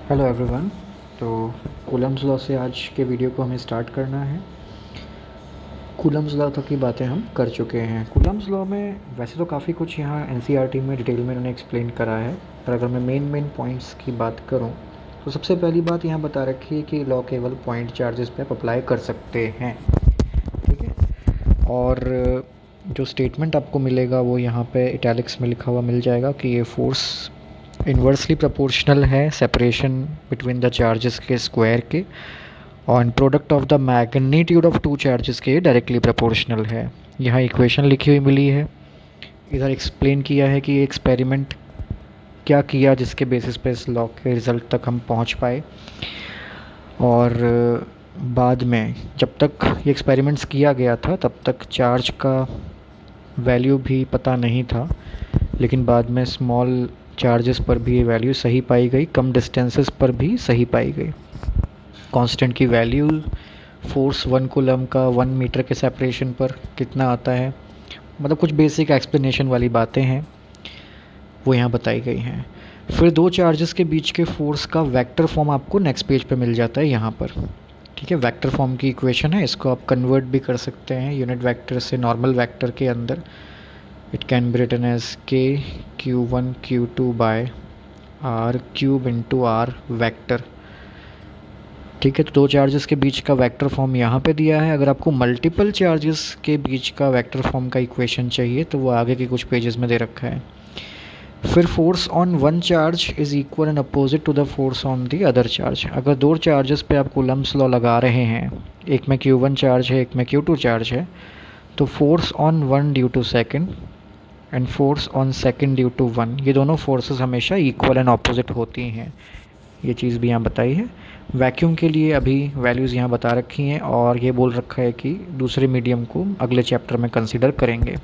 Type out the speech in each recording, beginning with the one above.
Hello everyone. तो Coulomb's law से आज के वीडियो को हमें स्टार्ट करना है। कूलम्स लॉ तक की बातें हम कर चुके हैं। कूलम्स लॉ में वैसे तो काफ़ी कुछ यहाँ एनसीईआरटी में डिटेल में उन्होंने एक्सप्लेन करा है, पर अगर मैं मेन पॉइंट्स की बात करूँ तो सबसे पहली बात यहाँ बता रखी है कि लॉ केवल पॉइंट चार्जेस पे आप अप्लाई कर सकते हैं। ठीक है। और जो स्टेटमेंट आपको मिलेगा वो यहाँ पे इटैलिक्स में लिखा हुआ मिल जाएगा कि ये फोर्स इन्वर्सली प्रोपोर्शनल है सेपरेशन बिटवीन द चार्जेस के स्क्वायर के, और product of the magnitude of two charges के डायरेक्टली प्रोपोर्शनल है। यहाँ इक्वेशन लिखी हुई मिली है। इधर एक्सप्लेन किया है कि एक्सपेरिमेंट क्या किया जिसके बेसिस पे इस लॉ के रिज़ल्ट तक हम पहुँच पाए। और बाद में जब तक ये एक्सपेरिमेंट्स किया गया था तब तक चार्ज का वैल्यू भी पता नहीं था, लेकिन बाद में स्मॉल चार्जेस पर भी ये वैल्यू सही पाई गई, कम डिस्टेंसेस पर भी सही पाई गई। कांस्टेंट की वैल्यू फोर्स 1 कूलम का 1 मीटर के सेपरेशन पर कितना आता है, मतलब कुछ बेसिक एक्सप्लेनेशन वाली बातें हैं वो यहाँ बताई गई हैं। फिर दो चार्जेस के बीच के फोर्स का वेक्टर फॉर्म आपको नेक्स्ट पेज पे मिल जाता है यहाँ पर। ठीक है, वेक्टर फॉर्म की इक्वेशन है, इसको आप कन्वर्ट भी कर सकते हैं यूनिट वेक्टर से नॉर्मल वेक्टर के अंदर। It can be written as k Q1 Q2 by R cube into R vector. ठीक है, तो दो चार्जेस के बीच का वेक्टर फॉर्म यहाँ पे दिया है। अगर आपको मल्टीपल चार्जेस के बीच का वेक्टर फॉर्म का इक्वेशन चाहिए तो वो आगे के कुछ पेजेस में दे रखा है। फिर force on one charge is equal and opposite to the force on the other charge. अगर दो चार्जेस पे आप कूलम्स लॉ लगा रहे हैं, एक में Q1 चार्ज है एक में Q2 चार्ज है, तो force on one due to second and force on second due to one, ये दोनों फोर्सेस हमेशा इक्वल एंड ऑपोजिट होती हैं। ये चीज़ भी यहाँ बताई है। वैक्यूम के लिए अभी वैल्यूज़ यहाँ बता रखी हैं और ये बोल रखा है कि दूसरे मीडियम को अगले चैप्टर में कंसीडर करेंगे।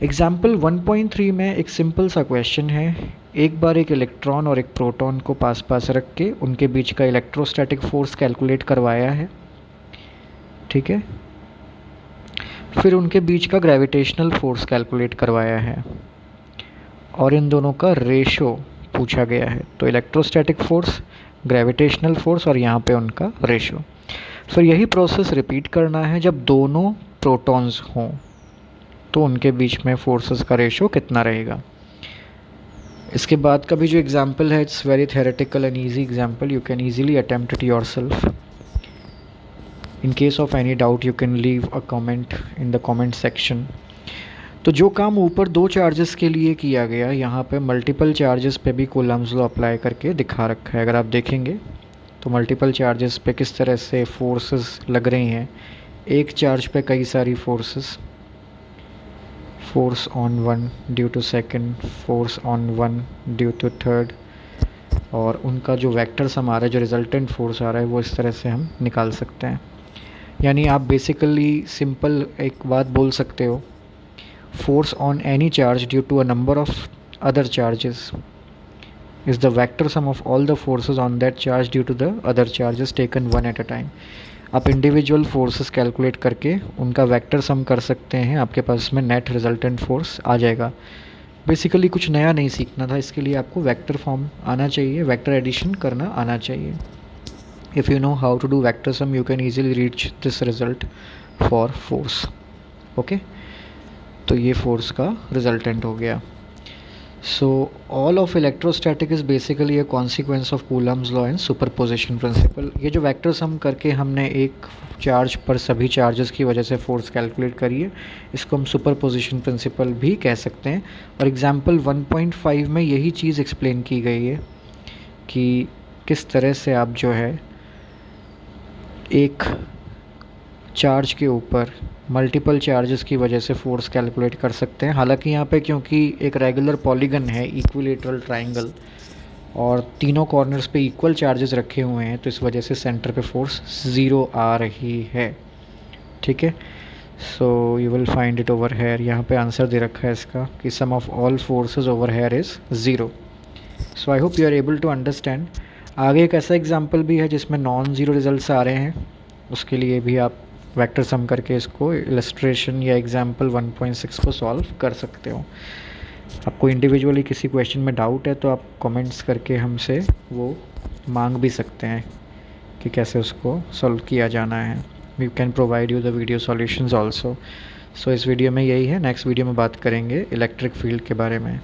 एग्जाम्पल 1.3 में एक सिंपल सा क्वेश्चन है। एक बार एक इलेक्ट्रॉन और एक प्रोटॉन को पास पास रख के उनके बीच का इलेक्ट्रोस्टैटिक फोर्स कैलकुलेट करवाया है। ठीक है, फिर उनके बीच का ग्रेविटेशनल फोर्स कैलकुलेट करवाया है और इन दोनों का रेशो पूछा गया है। तो इलेक्ट्रोस्टैटिक फोर्स, ग्रेविटेशनल फोर्स और यहाँ पे उनका रेशो। फिर यही प्रोसेस रिपीट करना है जब दोनों प्रोटॉन्स हों, तो उनके बीच में फोर्सेस का रेशो कितना रहेगा। इसके बाद का भी जो एग्जाम्पल है, it's very theoretical and easy example, you can easily attempt it your self. In case of any doubt you can leave a comment in the comment section. तो जो काम ऊपर दो चार्जेस के लिए किया गया, यहाँ पे मल्टीपल चार्जेस पे भी कूलम्स लॉ अप्लाई करके दिखा रखा है। अगर आप देखेंगे तो मल्टीपल चार्जेस पे किस तरह से फोर्सेस लग रही हैं। एक चार्ज पे कई सारी forces, force on one due to second, force on one due to third, और उनका जो वेक्टर सम आ रहा है, जो रिजल्टेंट फोर्स आ रहा है, वो इस तरह से हम निकाल सकते हैं। यानी आप बेसिकली सिंपल एक बात बोल सकते हो, force on any charge due to a number of other charges is the vector sum of all the forces on that charge due to the other charges taken one at a time। आप individual forces calculate करके उनका vector sum कर सकते हैं, आपके पास इसमें net resultant force आ जाएगा। Basically कुछ नया नहीं सीखना था, इसके लिए आपको वेक्टर फॉर्म आना चाहिए, वेक्टर एडिशन करना आना चाहिए। If you know how to do vector sum you can easily reach this result for force. Okay, तो ये फोर्स का रिजल्टेंट हो गया। So all of electrostatic is basically a consequence of Coulomb's law and superposition principle. ये जो vector sum करके हमने एक चार्ज पर सभी चार्जेस की वजह से फोर्स कैलकुलेट करी है, इसको हम सुपरपोजिशन प्रिंसिपल भी कह सकते हैं। और एग्जाम्पल 1.5 में यही चीज़ एक्सप्लेन की गई है कि किस तरह से आप जो है एक चार्ज के ऊपर मल्टीपल चार्जेस की वजह से फोर्स कैलकुलेट कर सकते हैं। हालांकि यहाँ पे क्योंकि एक रेगुलर पॉलीगन है, इक्विलेटरल ट्राइंगल, और तीनों कॉर्नर्स पे इक्वल चार्जेस रखे हुए हैं, तो इस वजह से सेंटर पे फोर्स ज़ीरो आ रही है। ठीक है, so you will find it over here. यहाँ पे आंसर दे रखा है इसका कि sum of all forces over here is zero. So I hope you are able to understand. आगे एक ऐसा एग्जाम्पल भी है जिसमें नॉन ज़ीरो रिजल्ट आ रहे हैं, उसके लिए भी आप वेक्टर सम करके इसको इलस्ट्रेशन या एग्जाम्पल 1.6 को सॉल्व कर सकते हो। आपको इंडिविजुअली किसी क्वेश्चन में डाउट है तो आप कमेंट्स करके हमसे वो मांग भी सकते हैं कि कैसे उसको सॉल्व किया जाना है। We can provide you the video solutions also. So इस वीडियो में यही है, नेक्स्ट वीडियो में बात करेंगे इलेक्ट्रिक फील्ड के बारे में।